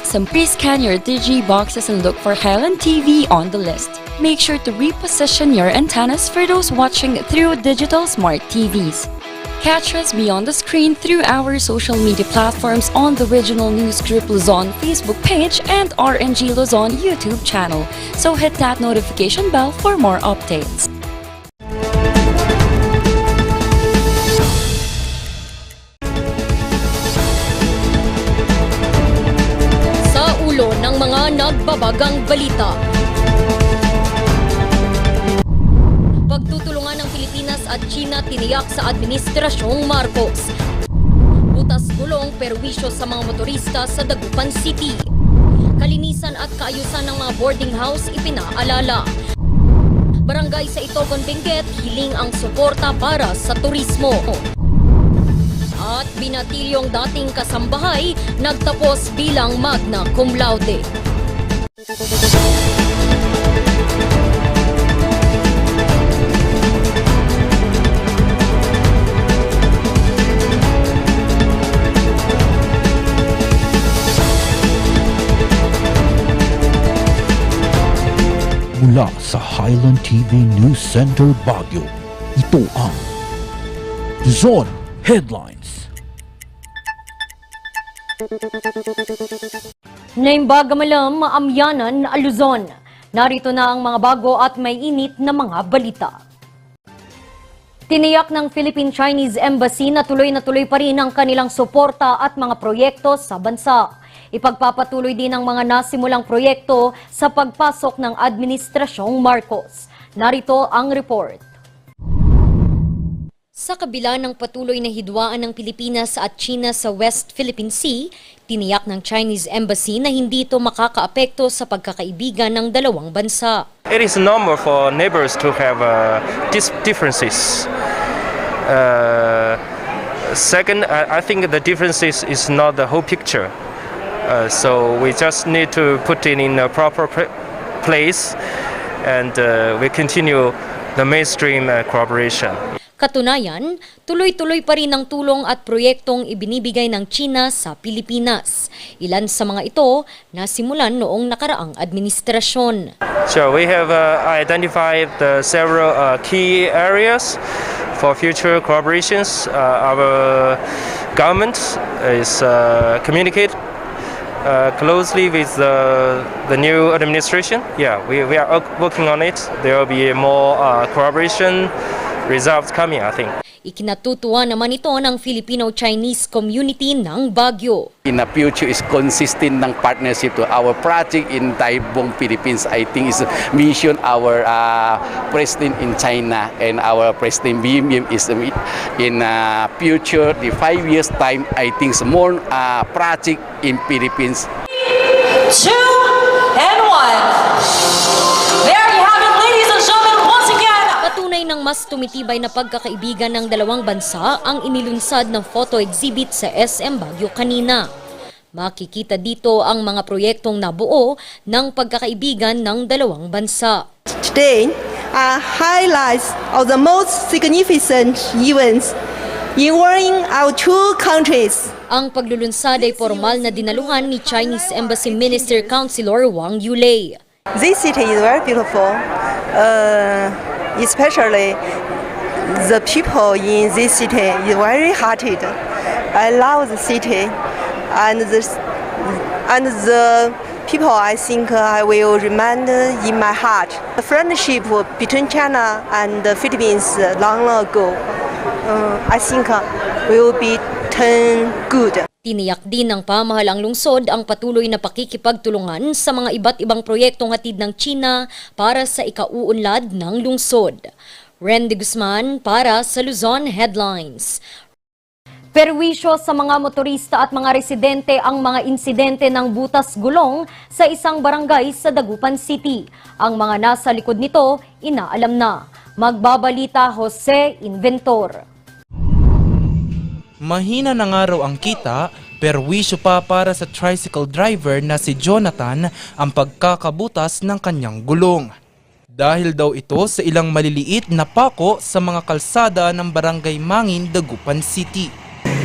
simply scan your Digi boxes and look for Highland TV on the list. Make sure to reposition your antennas for those watching through digital smart TVs. Catch us beyond the screen through our social media platforms on the Regional News Group Luzon Facebook page and RNG Luzon YouTube channel. So hit that notification bell for more updates. Sa ulo ng mga nagbabagang balita. Pagtutulungan ng Pilipinas at China tiniyak sa Administrasyong Marcos. Butas gulong perwisyo sa mga motorista sa Dagupan City. Kalinisan at kaayusan ng mga boarding house ipinaalala. Barangay sa Itogon, Benguet, hiling ang suporta para sa turismo. At binatilyong dating kasambahay, nagtapos bilang magna cum laude. Mula sa Highland TV News Center Baguio, ito ang Luzon Headlines. Naimbaga malam maamyanan Luzon. Narito na ang mga bago at may init na mga balita. Tiniyak ng Philippine-Chinese Embassy na tuloy pa rin ang kanilang suporta at mga proyekto sa bansa. Ipagpapatuloy din ang mga nasimulang proyekto sa pagpasok ng Administrasyong Marcos. Narito ang report. Sa kabila ng patuloy na hidwaan ng Pilipinas at China sa West Philippine Sea, tiniyak ng Chinese Embassy na hindi ito makakaapekto sa pagkakaibigan ng dalawang bansa. It is normal for neighbors to have differences. Second, I think the differences is not the whole picture. So we just need to put it in a proper place and we continue the mainstream cooperation. Katunayan, tuloy-tuloy pa rin ang tulong at proyektong ibinibigay ng China sa Pilipinas. Ilan sa mga ito nasimulan noong nakaraang administrasyon. So we have identified several key areas for future cooperations. Our government is communicate closely with the new administration. Yeah, we are working on it. There will be more cooperation results coming, I think. Ikinatutuwa naman ito ng Filipino-Chinese community ng Baguio. In the future is consistent ng partnership to our project in Taibong, Philippines. I think is mission our president in China and our president BBM is in future the 5 years time. I think more project in Philippines. 2 and 1. There you have it, ladies and gentlemen, once again. Patunay ng mas tumitibay na pagkakaibigan ng dalawang bansa ang inilunsad ng photo exhibit sa SM Baguio kanina. Makikita dito ang mga proyektong nabuo ng pagkakaibigan ng dalawang bansa. Today are highlights of the most significant events involving our two countries. Ang paglulunsad ay formal na dinaluhan ni Chinese Embassy Minister Councilor Wang Yulei. This city is very beautiful, especially the people in this city is very hearted. I love the city and the people I think I will remain in my heart. The friendship between China and the Philippines long ago, I think will be turn good. Tiniyak din ng pamahalang lungsod ang patuloy na pakikipagtulungan sa mga iba't ibang proyektong hatid ng China para sa ikauunlad ng lungsod. Randy Guzman para sa Luzon Headlines. Perwisyo sa mga motorista at mga residente ang mga insidente ng butas gulong sa isang barangay sa Dagupan City. Ang mga nasa likod nito, inaalam na. Magbabalita Jose Inventor. Mahina na nga raw ang kita, perwisyo pa para sa tricycle driver na si Jonathan ang pagkakabutas ng kanyang gulong. Dahil daw ito sa ilang maliliit na pako sa mga kalsada ng Barangay Mangin, Dagupan City.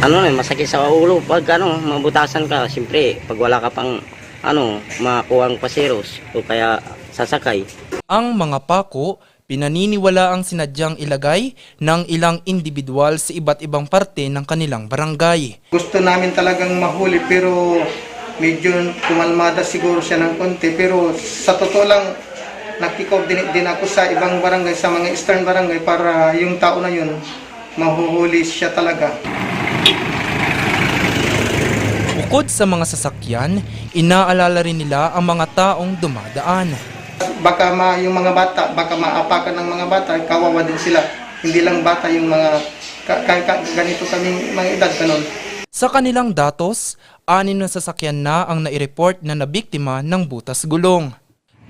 Masakit sa ulo pag mabutasan ka. Siyempre, pag wala ka pang makuha ang paseros o kaya sasakay. Ang mga pako, pinaniniwala ang sinadyang ilagay ng ilang individual sa iba't ibang parte ng kanilang barangay. Gusto namin talagang mahuli pero medyo kumalmada siguro siya ng konti. Pero sa totoo lang, nakikoordinate din ako sa ibang barangay, sa mga eastern barangay para yung tao na yun, mahuhuli siya talaga. Bukod sa mga sasakyan, inaalala rin nila ang mga taong dumadaan. Baka yung mga bata, baka maapakan ng mga bata, kawawa din sila. Hindi lang bata yung mga, ganito kaming mga edad, kanon. Sa kanilang datos, 6 na sasakyan na ang nai-report na nabiktima ng butas gulong.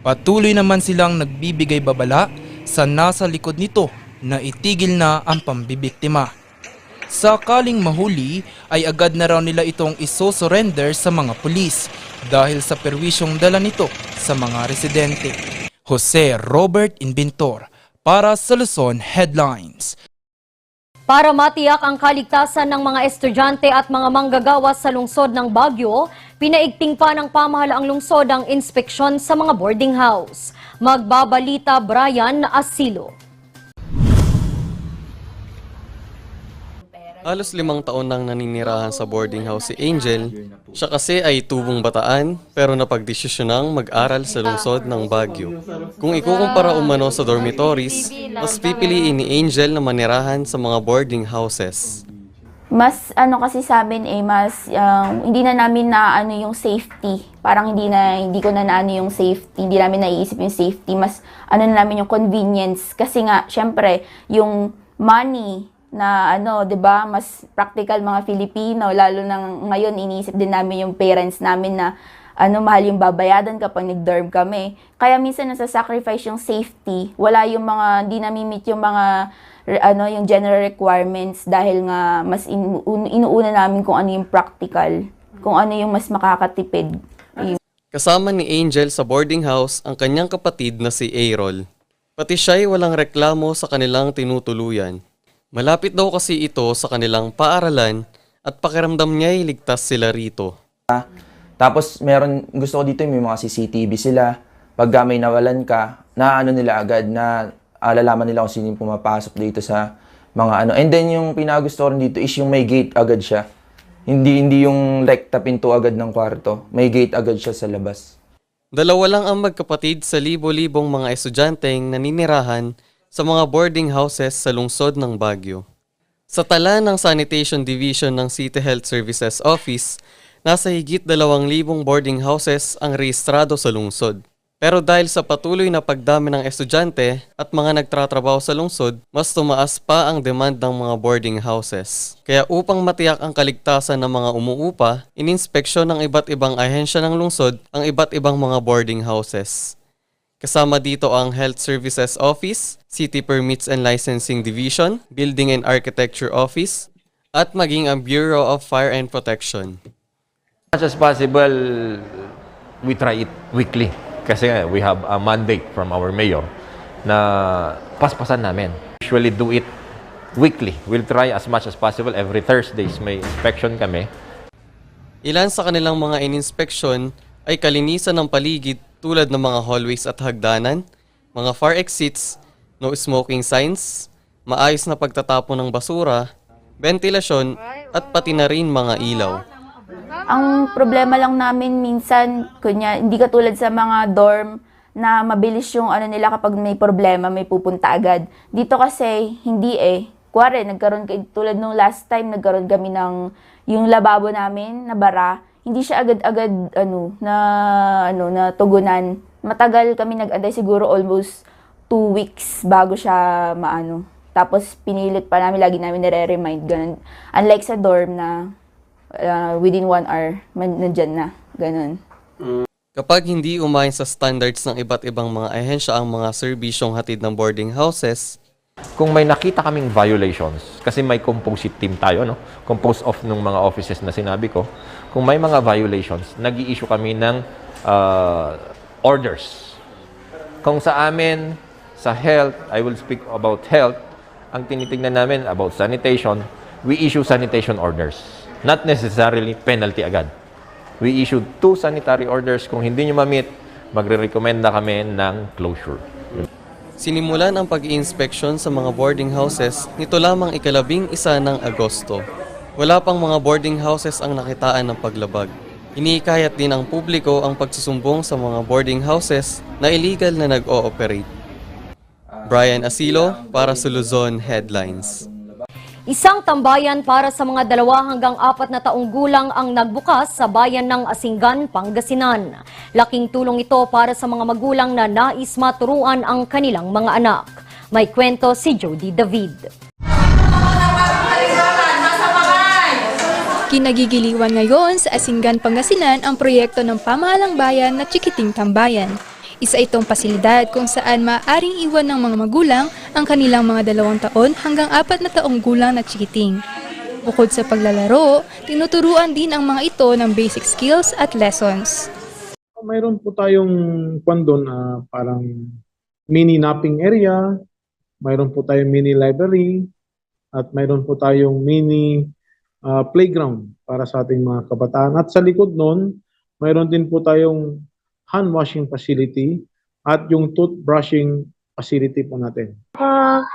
Patuloy naman silang nagbibigay babala sa nasa likod nito na itigil na ang pambibiktima. Sakaling mahuli ay agad na raw nila itong iso-surrender sa mga pulis dahil sa perwisyong dala nito sa mga residente. Jose Robert Inventor para sa Luzon Headlines. Para matiyak ang kaligtasan ng mga estudyante at mga manggagawa sa lungsod ng Baguio, pinaigting pa ng pamahalaang lungsod ang inspeksyon sa mga boarding house. Magbabalita Brian Asilo. Halos 5 taon nang naninirahan sa boarding house si Angel. Siya kasi ay tubong bataan pero napagdesisyon mag-aral sa lungsod ng Baguio. Kung ikukumpara umano sa dormitories, mas pipiliin ni Angel na manirahan sa mga boarding houses. Mas kasi sa amin mas hindi na namin na yung safety. Parang hindi ko na naano yung safety, hindi namin naiisip yung safety. Mas na namin yung convenience kasi nga syempre yung money na 'di ba, mas practical mga Filipino, lalo na ngayon iniisip din namin yung parents namin na mahal yung babayadan kapag nag-dorm kami. Kaya minsan nasa-sacrifice yung safety. Wala yung mga hindi nami-meet yung mga yung general requirements dahil nga mas inuuna namin kung ano yung practical, kung ano yung mas makakatipid. Kasama ni Angel sa boarding house ang kanyang kapatid na si Aerol. Pati siya'y walang reklamo sa kanilang tinutuluyan. Malapit daw kasi ito sa kanilang paaralan at pakiramdam niya'y ligtas sila rito. Tapos gusto ko dito may mga CCTV sila. Pag may nawalan ka, nila agad, na alalaman nila kung sino yung pumapasok dito sa mga And then yung pinagusto rin dito is yung may gate agad siya. Hindi yung rekta pinto agad ng kwarto. May gate agad siya sa labas. 2 lang ang magkapatid sa libo-libong mga estudyanteng naninirahan sa mga boarding houses sa lungsod ng Baguio. Sa tala ng Sanitation Division ng City Health Services Office, nasa higit 2,000 boarding houses ang rehistrado sa lungsod. Pero dahil sa patuloy na pagdami ng estudyante at mga nagtatrabaho sa lungsod, mas tumaas pa ang demand ng mga boarding houses. Kaya upang matiyak ang kaligtasan ng mga umuupa, ininspeksyon ng iba't ibang ahensya ng lungsod ang iba't ibang mga boarding houses. Kasama dito ang Health Services Office, City Permits and Licensing Division, Building and Architecture Office, at maging ang Bureau of Fire and Protection. As much as possible, we try it weekly. Kasi we have a mandate from our mayor na paspasan namin. Usually do it weekly. We'll try as much as possible. Every Thursdays may inspection kami. Ilan sa kanilang mga ininspeksyon ay kalinisan ng paligid tulad ng mga hallways at hagdanan, mga fire exits, no smoking signs, maayos na pagtatapon ng basura, ventilasyon, at pati na rin mga ilaw. Ang problema lang namin minsan, hindi katulad sa mga dorm na mabilis yung nila kapag may problema, may pupunta agad. Dito kasi, hindi Kuwari, tulad nung last time, nagkaroon kami ng yung lababo namin na bara. Hindi siya agad-agad na tugunan. Matagal kami nag-antay, siguro almost 2 weeks bago siya maano. Tapos pinilit pa namin, lagi namin nire-remind, ganun. Unlike sa dorm na within 1 hour, nandyan na. Ganun. Kapag hindi umayon sa standards ng iba't ibang mga ahensya ang mga serbisyong hatid ng boarding houses, Kung may nakita kaming violations, kasi may composite team tayo, no? Composed of ng mga offices na sinabi ko, kung may mga violations, nag-i-issue kami ng orders. Kung sa amin, sa health, I will speak about health, ang tinitingnan namin about sanitation, we issue sanitation orders. Not necessarily penalty agad. We issued 2 sanitary orders. Kung hindi nyo ma-meet, magre-recommenda kami ng closure. Sinimulan ang pag-iinspeksyon sa mga boarding houses nito lamang ika-11 ng Agosto. Wala pang mga boarding houses ang nakitaan ng paglabag. Iniikayat din ng publiko ang pagsusumbong sa mga boarding houses na illegal na nag-ooperate. Brian Asilo para sa Luzon Headlines. Isang tambayan para sa mga 2 hanggang 4 na taong gulang ang nagbukas sa bayan ng Asingan, Pangasinan. Laking tulong ito para sa mga magulang na nais maturuan ang kanilang mga anak. May kwento si Jody David. Kinagigiliwan ngayon sa Asingan, Pangasinan ang proyekto ng pamahalang bayan na Chikiting Tambayan. Isa itong pasilidad kung saan maaaring iwan ng mga magulang ang kanilang mga 2 taon hanggang 4 na taong gulang na chikiting. Bukod sa paglalaro, tinuturuan din ang mga ito ng basic skills at lessons. Mayroon po tayong doon, parang mini napping area, mayroon po tayong mini library, at mayroon po tayong mini playground para sa ating mga kabataan. At sa likod nun, mayroon din po tayong hand washing facility at yung toothbrushing facility po natin.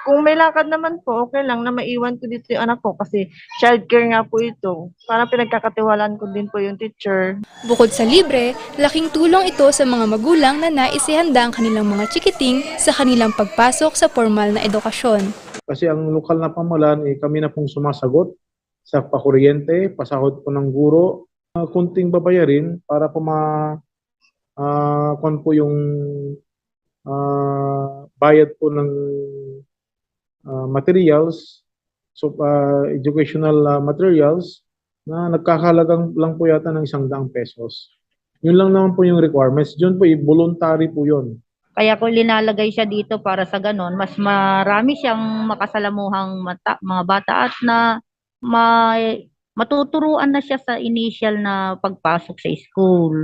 Kung may lakad naman po, okay lang na maiwan ko dito yung anak ko kasi childcare nga po ito. Parang pinagkakatiwalaan ko din po yung teacher. Bukod sa libre, laking tulong ito sa mga magulang na nais ihanda ang kanilang mga chikiting sa kanilang pagpasok sa formal na edukasyon. Kasi ang lokal na pamahalaan, kami na pong sumasagot sa pakuryente, pasahod po ng guro, kunting babayarin para po kung po yung bayad po ng materials, so educational materials na nagkakahalagang lang po yata ng 100 pesos. Yun lang naman po yung requirements. Diyon po, voluntary po yun. Kaya kung linalagay siya dito para sa ganon, mas marami siyang makasalamuhang mga bata at na matuturuan na siya sa initial na pagpasok sa school.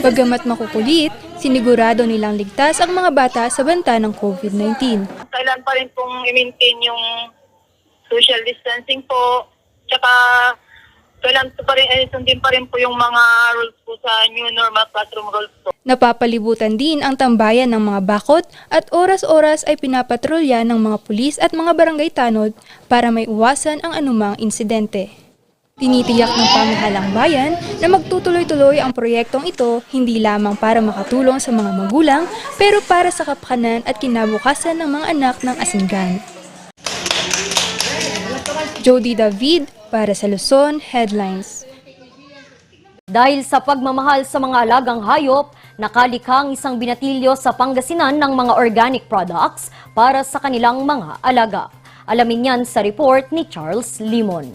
Bagamat makukulit, sinigurado nilang ligtas ang mga bata sa banta ng COVID-19. Kailan pa rin pong i-maintain yung social distancing po, tsaka kailan pa rin, sundin pa rin po yung mga rules po sa new normal classroom rules po. Napapalibutan din ang tambayan ng mga bakot at oras-oras ay pinapatrolya ng mga pulis at mga barangay tanod para may iwasan ang anumang insidente. Tinitiyak ng pamahalang bayan na magtutuloy-tuloy ang proyektong ito hindi lamang para makatulong sa mga magulang pero para sa kapakanan at kinabukasan ng mga anak ng Asingan. Jody David para sa Luzon Headlines. Dahil sa pagmamahal sa mga alagang hayop, nakalikhang isang binatilyo sa Pangasinan ng mga organic products para sa kanilang mga alaga. Alamin yan sa report ni Charles Limon.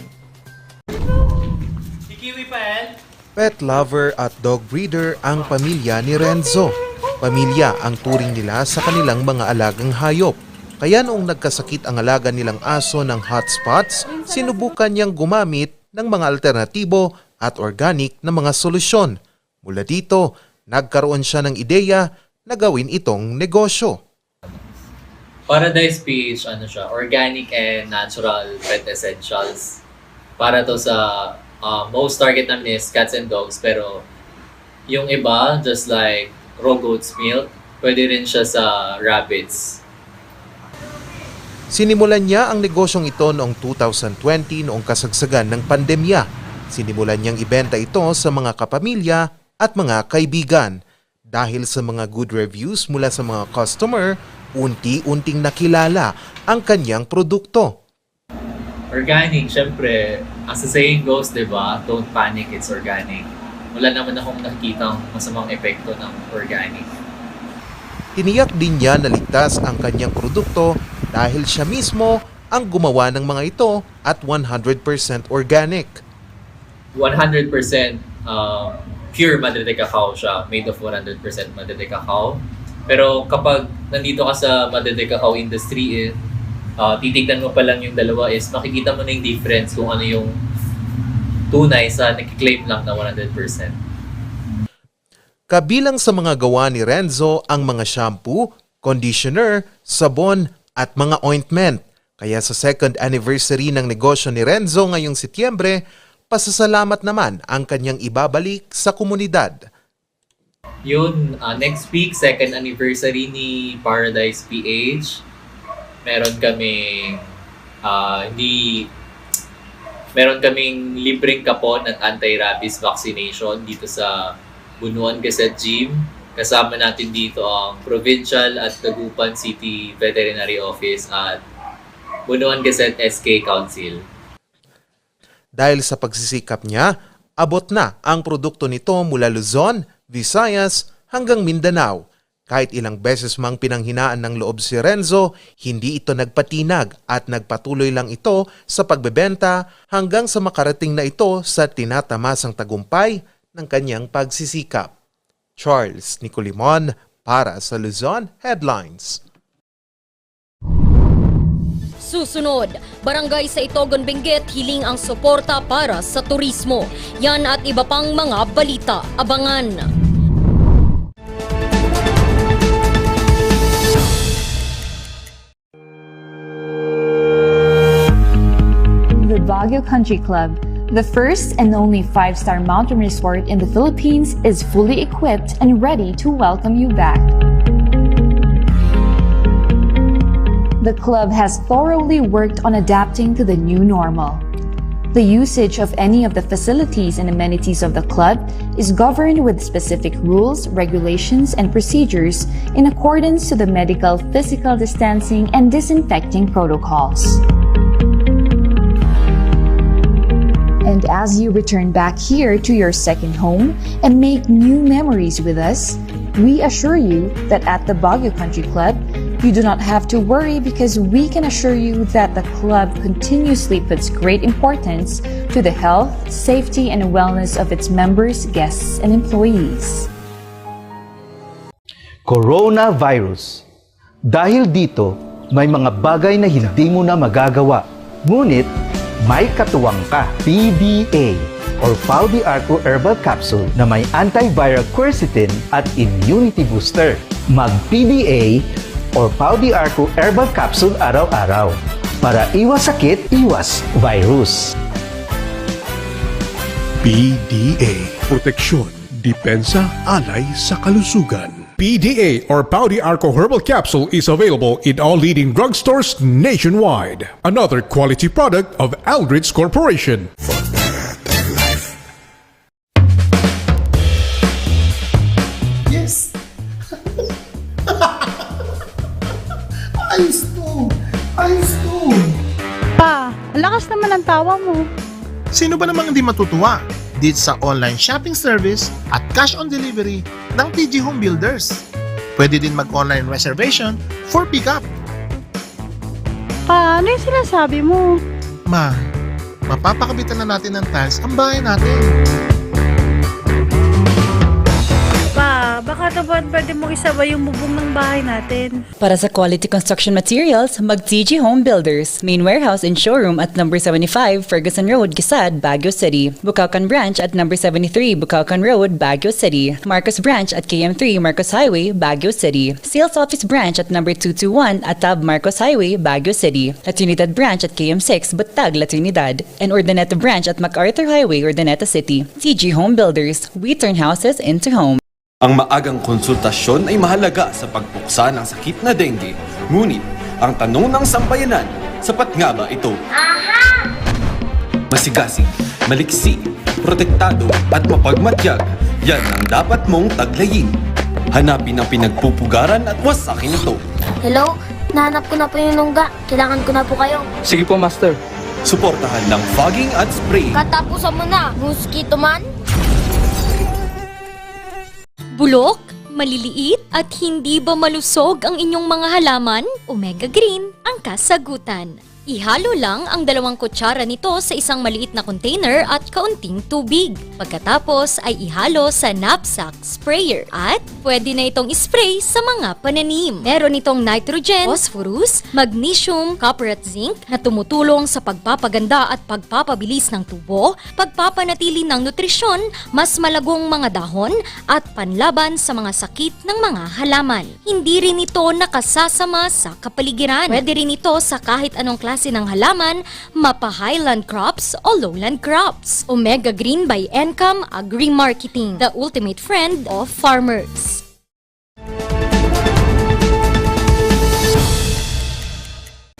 Pet lover at dog breeder ang pamilya ni Renzo. Pamilya ang turing nila sa kanilang mga alagang hayop. Kaya noong nagkasakit ang alaga nilang aso ng hotspots, sinubukan niyang gumamit ng mga alternatibo at organic na mga solusyon. Mula dito, nagkaroon siya ng ideya na gawin itong negosyo. Paradise Fish, organic and natural pet essentials. Para to sa most target namin is cats and dogs, pero yung iba, just like raw goat's milk, pwede rin siya sa rabbits. Sinimulan niya ang negosyong ito noong 2020 noong kasagsagan ng pandemya. Sinimulan niyang ibenta ito sa mga kapamilya at mga kaibigan. Dahil sa mga good reviews mula sa mga customer, unti-unting nakilala ang kanyang produkto. Organic, syempre, as the saying goes, diba? Don't panic, it's organic. Wala naman akong nakikita masamang epekto ng organic. Tiniyak din niya na ligtas ang kanyang produkto dahil siya mismo ang gumawa ng mga ito at 100% organic. 100% pure Madre de Cacao siya, made of 100% Madre de Cacao. Pero kapag nandito ka sa Madre de Cacao industry, titignan mo pa lang yung dalawa is makikita mo na yung difference kung ano yung tunay sa nakiklaim lang na 100%. Kabilang sa mga gawa ni Renzo ang mga shampoo, conditioner, sabon at mga ointment. Kaya sa second anniversary ng negosyo ni Renzo ngayong Setyembre, pasasalamat naman ang kanyang ibabalik sa komunidad. Yun, next week, second anniversary ni Paradise PH. Meron kaming libreng kapon at anti-rabies vaccination dito sa Bunuan Gazette Gym. Kasama natin dito ang Provincial at Dagupan City Veterinary Office at Bunuan Gazette SK Council. Dahil sa pagsisikap niya, abot na ang produkto nito mula Luzon, Visayas hanggang Mindanao. Kahit ilang beses mang pinanghinaan ng loob si Renzo, hindi ito nagpatinag at nagpatuloy lang ito sa pagbebenta hanggang sa makarating na ito sa tinatamasang tagumpay ng kanyang pagsisikap. Charles Nicolimon para sa Luzon Headlines. Susunod, barangay sa Itogon, Benguet hiling ang suporta para sa turismo. Yan at iba pang mga balita. Abangan! The Baguio Country Club, the first and only 5-star mountain resort in the Philippines, is fully equipped and ready to welcome you back. The club has thoroughly worked on adapting to the new normal. The usage of any of the facilities and amenities of the club is governed with specific rules, regulations, and procedures in accordance to the medical, physical distancing, and disinfecting protocols. And as you return back here to your second home and make new memories with us, we assure you that at the Baguio Country Club, you do not have to worry because we can assure you that the club continuously puts great importance to the health, safety, and wellness of its members, guests, and employees. Coronavirus. Dahil dito, may mga bagay na hindi mo na magagawa. Ngunit, may katuwang ka. PDA or Pau de Arco Herbal Capsule na may antiviral quercetin at immunity booster. Mag-PDA or Pau de Arco Herbal Capsule araw-araw para iwas sakit, iwas virus. PDA. Proteksyon, depensa, alay sa kalusugan. PDA or Pau de Arco Herbal Capsule is available in all leading drugstores nationwide. Another quality product of Aldrich Corporation. Yes! Ayos to! Ayos to! Pa, lakas naman ang tawa mo. Sino ba namang hindi matutuwa dito sa online shopping service at cash on delivery ng TG Home Builders? Pwede din mag-online reservation for pickup. Pa, ano yung sinasabi mo? Ma, mapapakabitan na natin ng tiles ang bahay natin. Pa, baka pwede mong isabay yung bubong ng bahay natin. Para sa quality construction materials, mag-TG Home Builders. Main warehouse and showroom at number 75 Ferguson Road, Gisad, Baguio City. Bucaucan Branch at number 73 Bucaucan Road, Baguio City. Marcos Branch at KM3 Marcos Highway, Baguio City. Sales Office Branch at number 221 at Tab Marcos Highway, Baguio City. La Trinidad Branch at KM6 Butag, La Trinidad. And Urdaneta Branch at MacArthur Highway, Urdaneta City. TG Home Builders. We turn houses into homes. Ang maagang konsultasyon ay mahalaga sa pagpuksa ng sakit na dengue. Ngunit, ang tanong ng sambayanan, sapat nga ba ito? Masigasig, maliksi, protektado at mapagmatyag, yan ang dapat mong taglayin. Hanapin ang pinagpupugaran at wasakin ito. Hello? Nahanap ko na po yung lungga. Kailangan ko na po kayo. Sige po, Master. Suportahan ng fogging at spray. Katapusan mo na, mosquito man. Bulok, maliliit at hindi ba malusog ang inyong mga halaman? Omega Green ang kasagutan. Ihalo lang ang 2 kutsara nito sa isang maliit na container at kaunting tubig. Pagkatapos ay ihalo sa knapsack sprayer at pwede na itong spray sa mga pananim. Meron itong nitrogen, phosphorus, magnesium, copper at zinc na tumutulong sa pagpapaganda at pagpapabilis ng tubo, pagpapanatili ng nutrisyon, mas malagong mga dahon at panlaban sa mga sakit ng mga halaman. Hindi rin ito nakasasama sa kapaligiran. Pwede rin ito sa kahit anong klase ng halaman, mapa highland crops o lowland crops. Omega Green by Encam Agri-Marketing, the ultimate friend of farmers.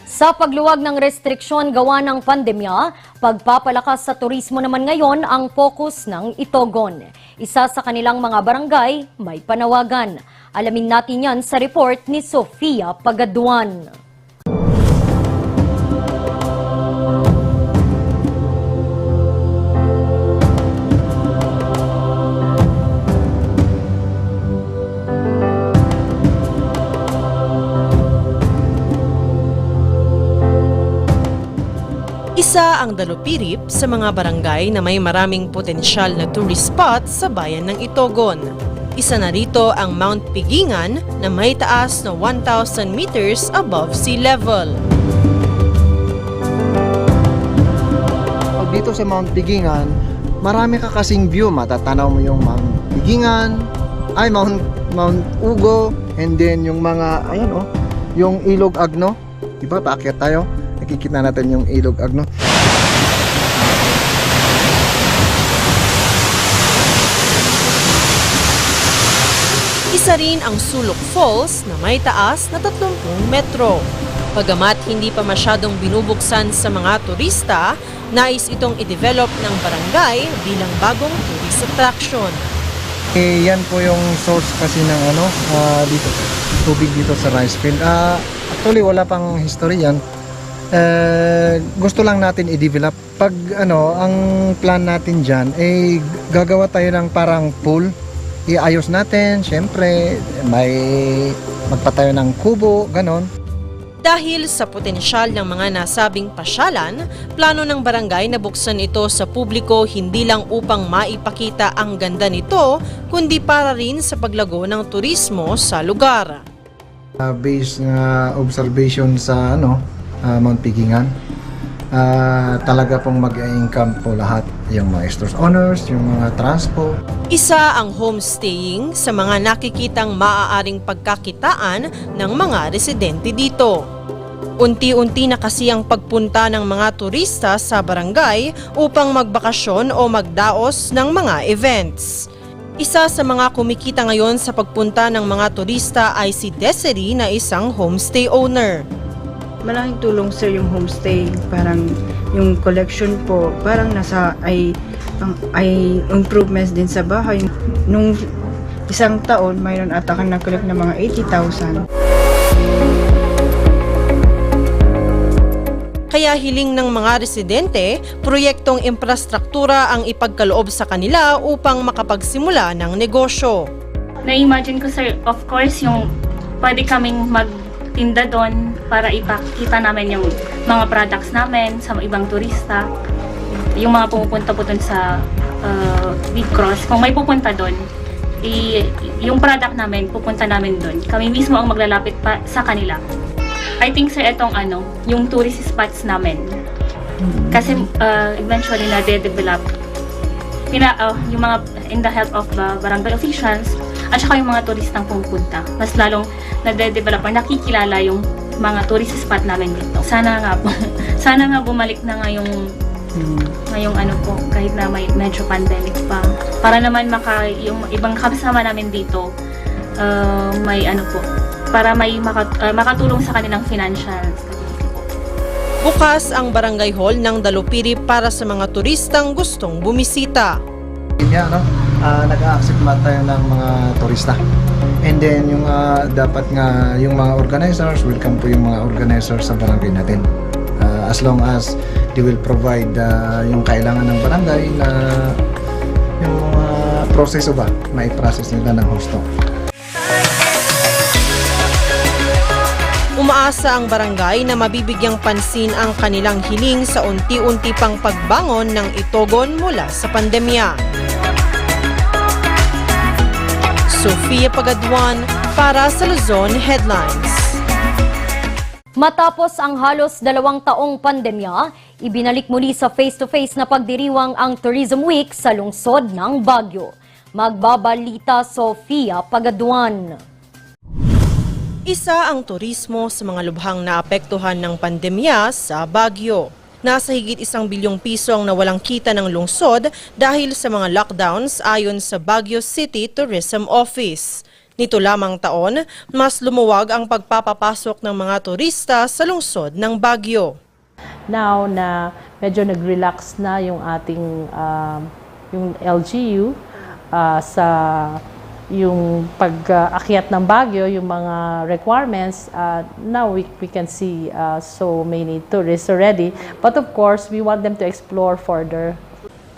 Sa pagluwag ng restriksyon gawa ng pandemya, pagpapalakas sa turismo naman ngayon ang focus ng Itogon. Isa sa kanilang mga barangay may panawagan. Alamin natin yan sa report ni Sofia Pagaduan. Isa ang Dalupirip sa mga barangay na may maraming potensyal na tourist spot sa bayan ng Itogon. Isa na rito ang Mount Pigingan na may taas na 1,000 meters above sea level. Dito sa Mount Pigingan, marami ka kasing view. Matatanaw mo yung Mount Pigingan, Mount Ugo, and then yung mga, yung Ilog Agno. Diba, paakyat tayo. Nakikita natin yung Ilog Agno. Isa rin ang Sulok Falls na may taas na 30 metro. Bagamat hindi pa masyadong binubuksan sa mga turista, nais itong i-develop ng barangay bilang bagong tourist attraction. Yan po yung source kasi ng dito, tubig dito sa rice field. Actually wala pang history yan. Gusto lang natin i-develop. Pag ang plan natin dyan, gagawa tayo ng parang pool. Iayos natin, syempre, may magpatayo ng kubo, ganon. Dahil sa potensyal ng mga nasabing pasyalan, plano ng barangay na buksan ito sa publiko hindi lang upang maipakita ang ganda nito, kundi para rin sa paglago ng turismo sa lugar. Based na observation sa Mount Pigingan, talaga pong mag-income po lahat, yung mga stores owners, yung mga transpo. Isa ang homestaying sa mga nakikitang maaaring pagkakitaan ng mga residente dito. Unti-unti na kasi ang pagpunta ng mga turista sa barangay upang magbakasyon o magdaos ng mga events. Isa sa mga kumikita ngayon sa pagpunta ng mga turista ay si Desiree na isang homestay owner. Malaking tulong sir yung homestay, parang yung collection po, parang ay improvements din sa bahay. Nung isang taon, mayroon ata kang na-collect na mga 80,000. Kaya hiling ng mga residente, proyektong infrastruktura ang ipagkaloob sa kanila upang makapagsimula ng negosyo. Na-imagine ko sir, of course, yung pwede kaming magtinda doon para ipakita namin yung mga products namin sa ibang turista. Yung mga pumupunta po doon sa Big Cross, kung may pupunta doon, yung product namin, pupunta namin doon. Kami mismo ang maglalapit pa sa kanila. I think sir, itong yung tourist spots namin. Kasi eventually na-develop. Yung mga in the help of the barangay officials, at saka yung mga turistang pumunta. Mas lalong na-develop, nakikilala yung mga tourist spot namin dito. Sana nga bumalik na nga yung kahit na may medyo pandemic pa. Para naman yung ibang kasama namin dito, para may makatulong sa kanilang financials. Bukas ang barangay hall ng Dalupirip para sa mga turistang gustong bumisita. Nag-a-accept tayo ng mga turista. And then yung dapat nga yung mga organizers, welcome po yung mga organizers sa barangay natin. As long as they will provide yung kailangan ng barangay na yung proseso ba, may process nila ng husto. Umaasa ang barangay na mabibigyang pansin ang kanilang hiling sa unti-unti pang pagbangon ng Itogon mula sa pandemya. Sofia Pagaduan para sa Luzon Headlines. Matapos ang halos 2 taong pandemya, ibinalik muli sa face-to-face na pagdiriwang ang Tourism Week sa lungsod ng Baguio. Magbabalita Sofia Pagaduan. Isa ang turismo sa mga lubhang naapektuhan ng pandemya sa Baguio. Nasa higit 1 bilyong piso ang nawalang kita ng lungsod dahil sa mga lockdowns ayon sa Baguio City Tourism Office. Nito lamang taon, mas lumuwag ang pagpapapasok ng mga turista sa lungsod ng Baguio. Now na medyo nag-relax na yung ating yung LGU sa yung pag-akyat ng Baguio, yung mga requirements, now we can see so many tourists already. But of course, we want them to explore further.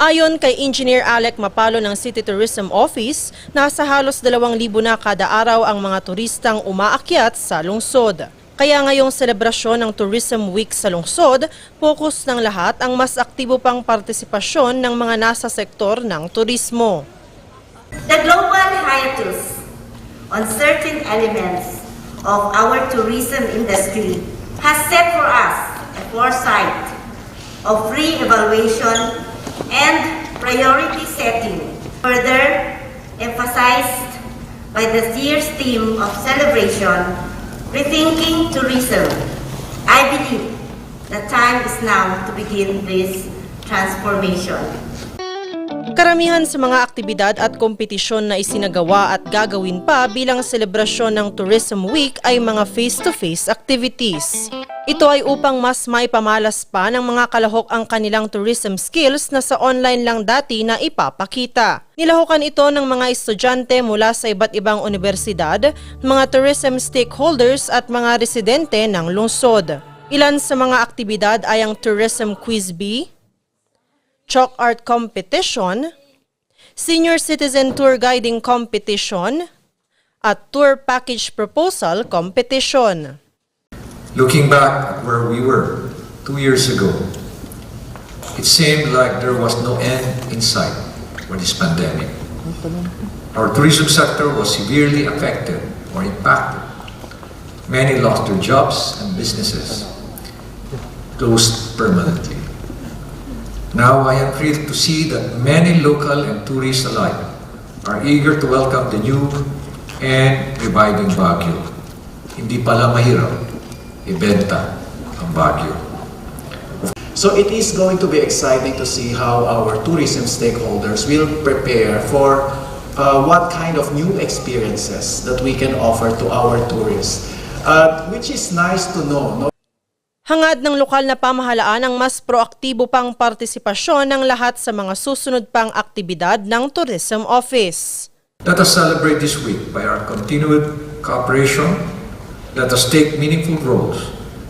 Ayon kay Engineer Alec Mapalo ng City Tourism Office, nasa halos 2,000 na kada araw ang mga turistang umaakyat sa lungsod. Kaya ngayong selebrasyon ng Tourism Week sa lungsod, focus ng lahat ang mas aktibo pang partisipasyon ng mga nasa sektor ng turismo. The global hiatus on certain elements of our tourism industry has set for us a foresight of re-evaluation and priority setting, further emphasized by this year's theme of celebration, Rethinking Tourism. I believe the time is now to begin this transformation. Karamihan sa mga aktibidad at kompetisyon na isinagawa at gagawin pa bilang selebrasyon ng Tourism Week ay mga face-to-face activities. Ito ay upang mas maipamalas pa ng mga kalahok ang kanilang tourism skills na sa online lang dati na ipapakita. Nilahukan ito ng mga estudyante mula sa iba't ibang universidad, mga tourism stakeholders at mga residente ng lungsod. Ilan sa mga aktibidad ay ang Tourism Quiz Bee, Chalk Art Competition, Senior Citizen Tour Guiding Competition, at Tour Package Proposal Competition. Looking back at where we were 2 years ago, it seemed like there was no end in sight for this pandemic. Our tourism sector was severely affected or impacted. Many lost their jobs and businesses closed permanently. Now I am thrilled to see that many local and tourists alike are eager to welcome the new and reviving Baguio. Hindi pala mahirap ibenta ang Baguio. So it is going to be exciting to see how our tourism stakeholders will prepare for what kind of new experiences that we can offer to our tourists, which is nice to know. No? Hangad ng lokal na pamahalaan ang mas proaktibo pang partisipasyon ng lahat sa mga susunod pang aktibidad ng Tourism Office. Let us celebrate this week by our continued cooperation. Let us take meaningful roles,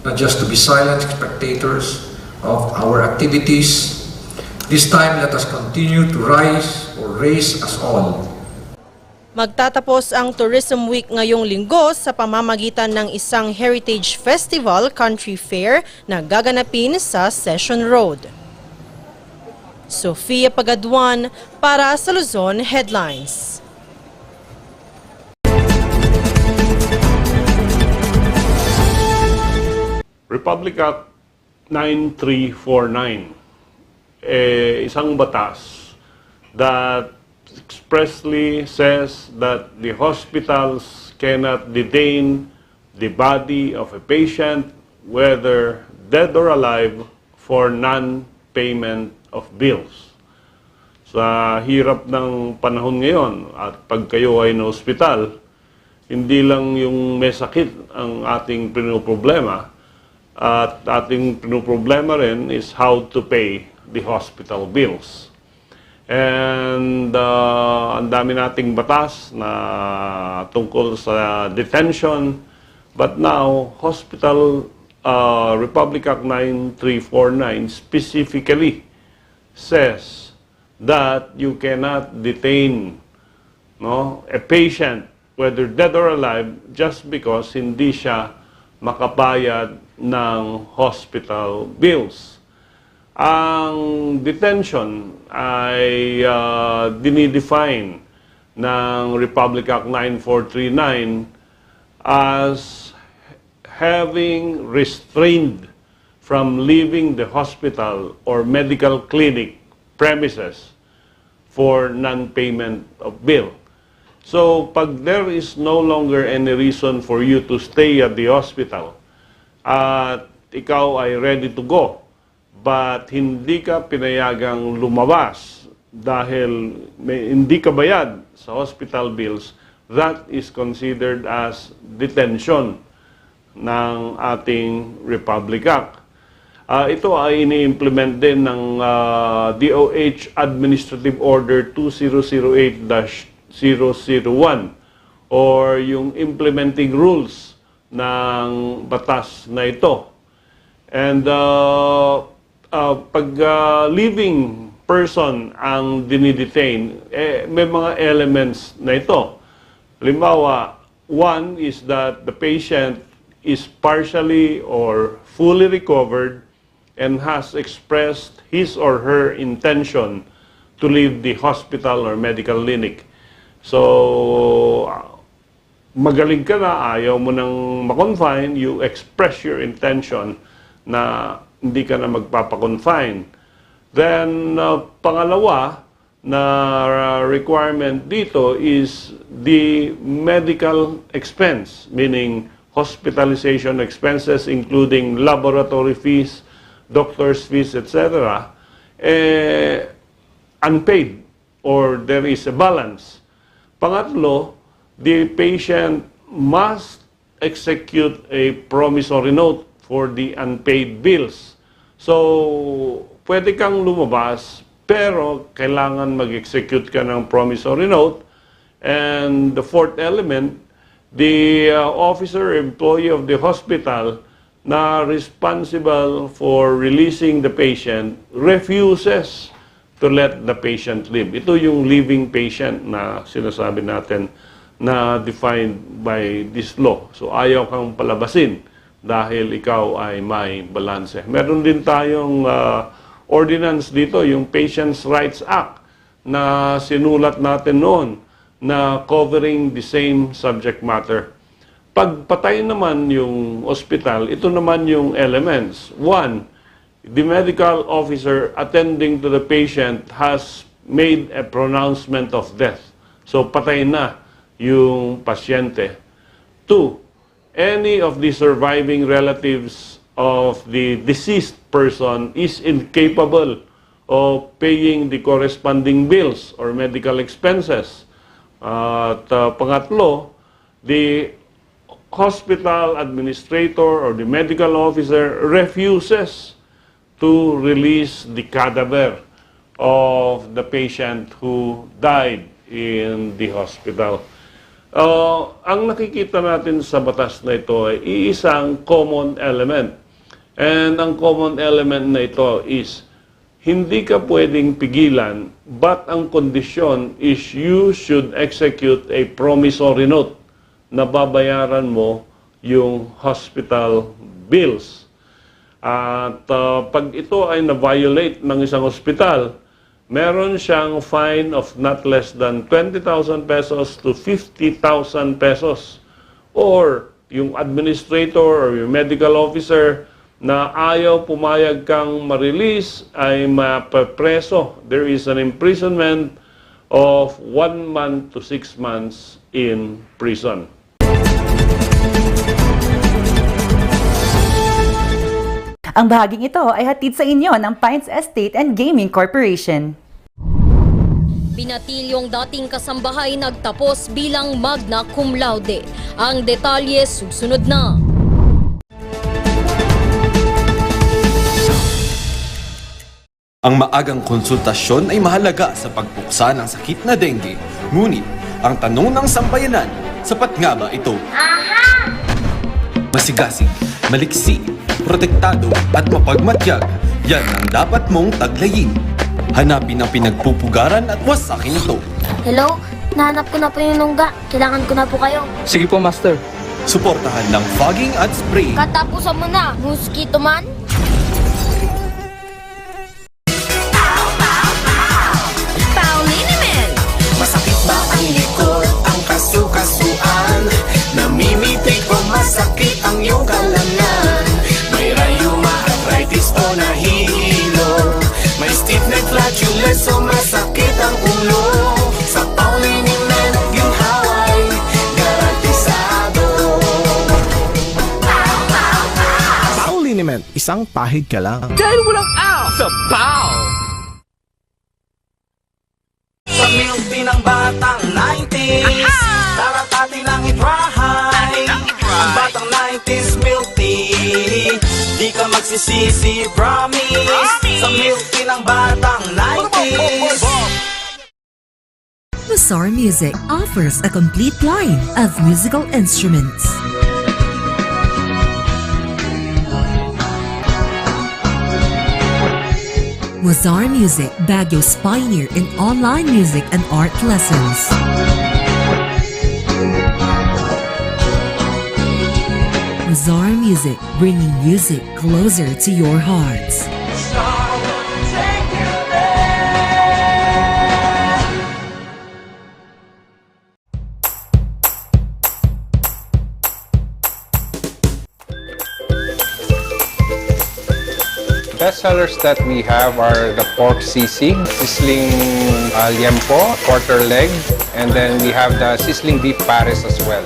not just to be silent spectators of our activities. This time, let us continue to rise or raise us all. Magtatapos ang Tourism Week ngayong linggo sa pamamagitan ng isang Heritage Festival Country Fair na gaganapin sa Session Road. Sofia Pagaduan para sa Luzon Headlines. Republic Act 9349, isang batas that expressly says that the hospitals cannot detain the body of a patient, whether dead or alive, for non-payment of bills. Sa hirap ng panahon ngayon at pag kayo ay na ospital, hindi lang yung may sakit ang ating pinoproblema, at ating pinoproblema rin is how to pay the hospital bills. And ang dami nating batas na tungkol sa detention, but now Hospital Republic Act 9349 specifically says that you cannot detain a patient, whether dead or alive, just because hindi siya makapayad ng hospital bills. Ang detention ay dinidefine ng Republic Act 9439 as having restrained from leaving the hospital or medical clinic premises for non-payment of bill. So, pag there is no longer any reason for you to stay at the hospital at ikaw ay ready to go, but hindi ka pinayagang lumabas dahil hindi ka bayad sa hospital bills, that is considered as detention ng ating Republic Act. Ito ay ini-implement din ng DOH Administrative Order 2008-001 or yung implementing rules ng batas na ito. And pag living person ang dinidetain, may mga elements na ito. Halimbawa, one is that the patient is partially or fully recovered and has expressed his or her intention to leave the hospital or medical clinic. So, magaling ka na, ayaw mo nang ma-confine, you express your intention na hindi ka na magpapakonfine. Then, pangalawa na requirement dito is the medical expense, meaning hospitalization expenses including laboratory fees, doctor's fees, etc., unpaid or there is a balance. Pangatlo, the patient must execute a promissory note for the unpaid bills. So, pwede kang lumabas, pero kailangan mag-execute ka ng promissory note. And the fourth element, the officer or employee of the hospital na responsible for releasing the patient refuses to let the patient live. Ito yung living patient na sinasabi natin na defined by this law. So ayaw kang palabasin dahil ikaw ay may balanse. Meron din tayong ordinance dito, yung Patients' Rights Act na sinulat natin noon na covering the same subject matter. Pag patay naman yung ospital, ito naman yung elements. One, the medical officer attending to the patient has made a pronouncement of death. So patay na yung pasyente. Two, any of the surviving relatives of the deceased person is incapable of paying the corresponding bills or medical expenses. At pangatlo, the hospital administrator or the medical officer refuses to release the cadaver of the patient who died in the hospital. Ang nakikita natin sa batas na ito ay iisang common element. And ang common element na ito is hindi ka pwedeng pigilan, but ang kondisyon is you should execute a promissory note na babayaran mo yung hospital bills. At pag ito ay na-violate ng isang hospital, meron siyang fine of not less than 20,000 pesos to 50,000 pesos. Or yung administrator or yung medical officer na ayaw pumayag kang ma-release ay mapapreso. There is an imprisonment of 1 month to 6 months in prison. Ang bahaging ito ay hatid sa inyo ng Pines Estate and Gaming Corporation. Binatilyong dating kasambahay nagtapos bilang magna cum laude. Ang detalye susunod na. Ang maagang konsultasyon ay mahalaga sa pagpuksa ng sakit na dengue. Ngunit, ang tanong ng sambayanan, sapat nga ba ito? Masigasig, maliksi, protektado at mapagmatyag, yan ang dapat mong taglayin. Hanapin ang pinagpupugaran at wasakin ito. Hello? Nahanap ko na po yung nungga. Kailangan ko na po kayo. Sige po, Master. Suportahan ng fogging at spray. Katapusan mo na, mosquito man. Paulinimen! Masakit ba ang isang pahig ka lang. Dahil walang out sa POW! Sa milk din ng batang 90s, tara't atin lang i-try. Ang batang 90s milk tea, di ka magsisisi, promise. Sa milk din ng batang 90s. Mazar Music offers a complete line of musical instruments. Mazar Music, Baguio's pioneer in online music and art lessons. Mazar Music, bringing music closer to your hearts. Best sellers that we have are the pork sisig, sizzling liempo, quarter leg, and then we have the sizzling beef pares as well.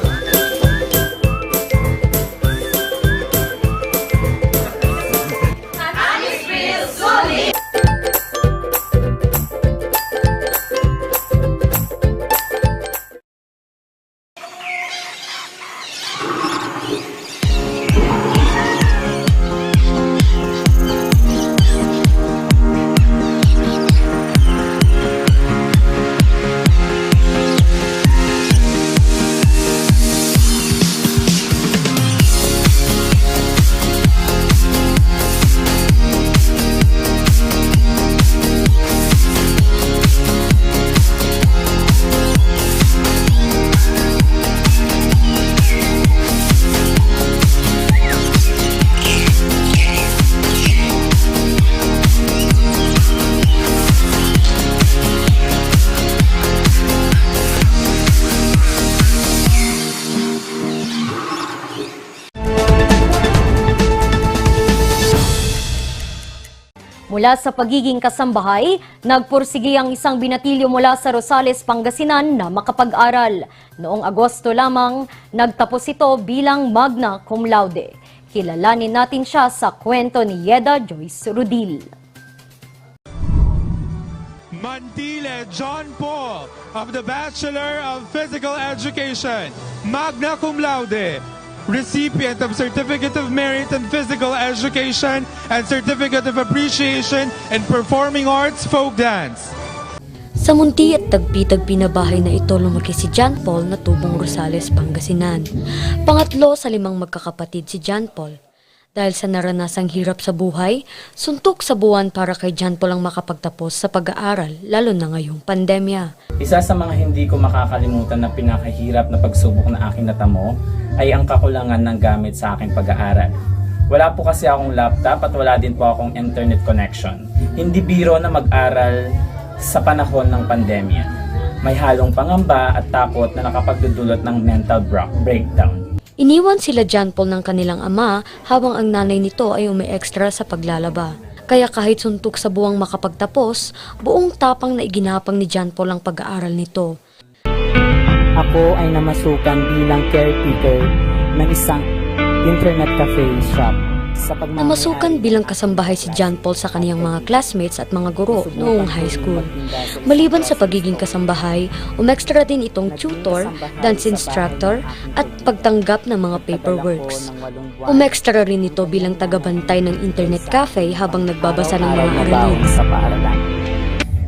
Mula sa pagiging kasambahay, nagpursige ang isang binatilyo mula sa Rosales, Pangasinan na makapag-aral. Noong Agosto lamang, nagtapos ito bilang magna cum laude. Kilalanin natin siya sa kwento ni Yeda Joyce Rudil. Mandile John Paul of the Bachelor of Physical Education, magna cum laude. Recipient of Certificate of Merit in Physical Education and Certificate of Appreciation in Performing Arts Folk Dance. Sa munti at tagpi-tagpi na bahay na ito lumaki si John Paul na tubong Rosales, Pangasinan. Pangatlo sa 5 magkakapatid si John Paul. Dahil sa naranasang hirap sa buhay, suntok sa buwan para kay John Paul ang makapagtapos sa pag-aaral, lalo na ngayong pandemya. Isa sa mga hindi ko makakalimutan na pinakahirap na pagsubok na aking natamo ay ang kakulangan ng gamit sa aking pag-aaral. Wala po kasi akong laptop at wala din po akong internet connection. Hindi biro na mag-aral sa panahon ng pandemya. May halong pangamba at takot na nakapagdudulot ng mental breakdown. Iniwan sila John Paul ng kanilang ama habang ang nanay nito ay umi-extra sa paglalaba. Kaya kahit suntok sa buwang makapagtapos, buong tapang na iginapang ni John Paul ang pag-aaral nito. Ako ay namasukan bilang caretaker ng isang internet cafe shop. Namasukan bilang kasambahay si John Paul sa kaniyang mga classmates at mga guro noong high school. Maliban sa pagiging kasambahay, umextra din itong tutor, dance instructor at pagtanggap ng mga paperworks. Umextra rin ito bilang tagabantay ng internet cafe habang nagbabasa ng mga aralin.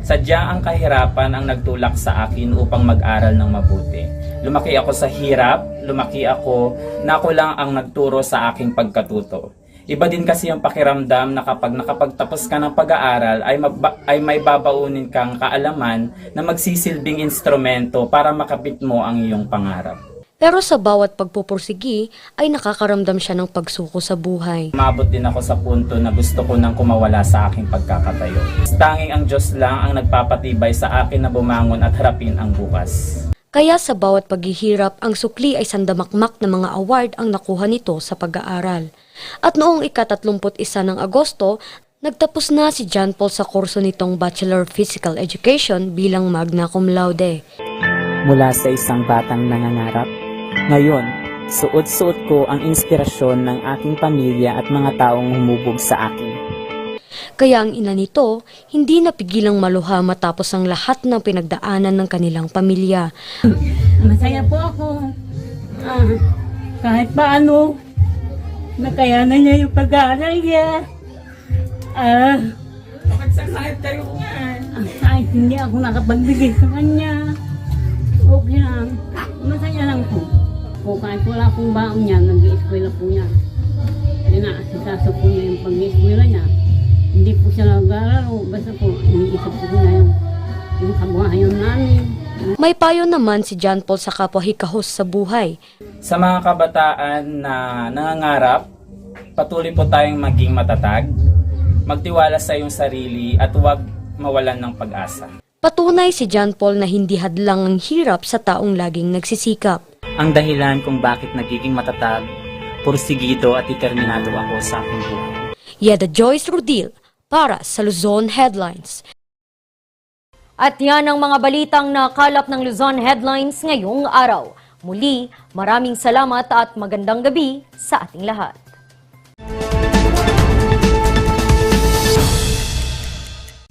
Sadya ang kahirapan ang nagtulak sa akin upang mag-aral ng mabuti. Lumaki ako sa hirap, lumaki ako na ako lang ang nagturo sa aking pagkatuto. Iba din kasi yung pakiramdam na kapag nakapagtapos ka ng pag-aaral ay may babaunin kang kaalaman na magsisilbing instrumento para makapit mo ang iyong pangarap. Pero sa bawat pagpupursigi ay nakakaramdam siya ng pagsuko sa buhay. Umabot din ako sa punto na gusto ko nang kumawala sa aking pagkakatayo. Tanging ang Diyos lang ang nagpapatibay sa akin na bumangon at harapin ang bukas. Kaya sa bawat paghihirap, ang sukli ay sandamakmak na mga award ang nakuha nito sa pag-aaral. At noong ika-31 ng Agosto, nagtapos na si John Paul sa kurso nitong Bachelor of Physical Education bilang magna cum laude. Mula sa isang batang nangangarap, ngayon, Suot-suot ko ang inspirasyon ng aking pamilya at mga taong humubog sa akin. Kaya ang ina nito, hindi napigilang maluha matapos ang lahat ng pinagdaanan ng kanilang pamilya. Masaya po ako. Kahit paano, nakayanan niya yung pag-aaral niya. Magsasakit kayo Kahit hindi ako nakapagbigay sa kanya. Okay lang. Masaya lang po. Kahit wala pong baon niya, nag-i-eskwela po niya. Inaasikaso po niya yung pag-i-eskwela niya. Hindi po siya nag-aalaro. Basta po, iniisip po niya yung kabuhayan namin. May payo naman si John Paul sa kapwa hikahos sa buhay. Sa mga kabataan na nangangarap, patuloy po tayong maging matatag, magtiwala sa iyong sarili at huwag mawalan ng pag-asa. Patunay si John Paul na hindi hadlang ang hirap sa taong laging nagsisikap. Ang dahilan kung bakit nagiging matatag, pursigido at determinado ako sa aking buhay. Yeda Joyce Rodil para sa Luzon Headlines. At yan ang mga balitang nakalap ng Luzon Headlines ngayong araw. Muli, maraming salamat at magandang gabi sa ating lahat.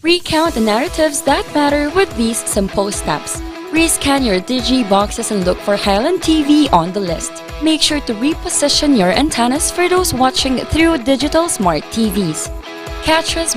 Recount the narratives that matter with these simple steps. Rescan your Digi boxes and look for Highland TV on the list. Make sure to reposition your antennas for those watching through digital smart TVs. Catch us